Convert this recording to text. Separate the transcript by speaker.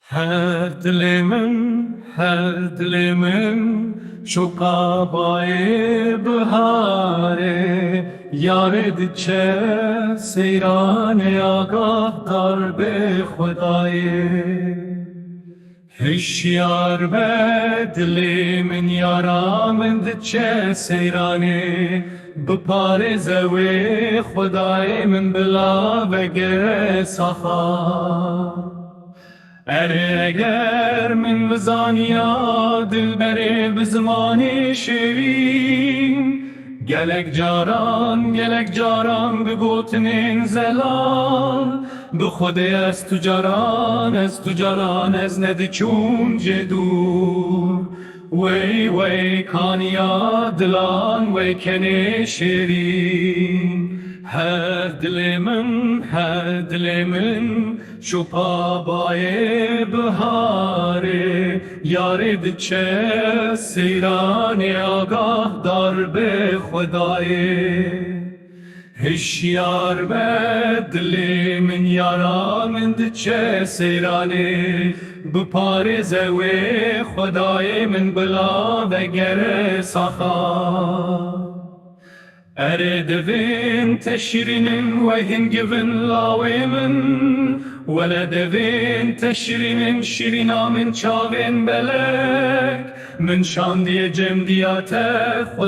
Speaker 1: her dilimin şu kabay bihare yar diçe seyrane agah dar be Xudaye هشیار به دلی من یارا من دچه سیرانه بپارزه وی خدای من بلا بگره سخا اگر من بزانیا دل بره بزمانی شوین گلک جاران بگوتنین زلال به خود از تو جاران از ندچون جدور وی کانیا دلان وی کنه شیرین هر دل من شو پابای بهاره یار دچه سیران آگاه دار به خدایه هشیار به دل من یارا من دچه سیرانه بپارزه وی خدای من بلا بگره سخا اره دوین تشرینن و هنگوین لاوی من ولا دوین تشرینن شیرینا من چاوین بلک من شاندی جمدیات خود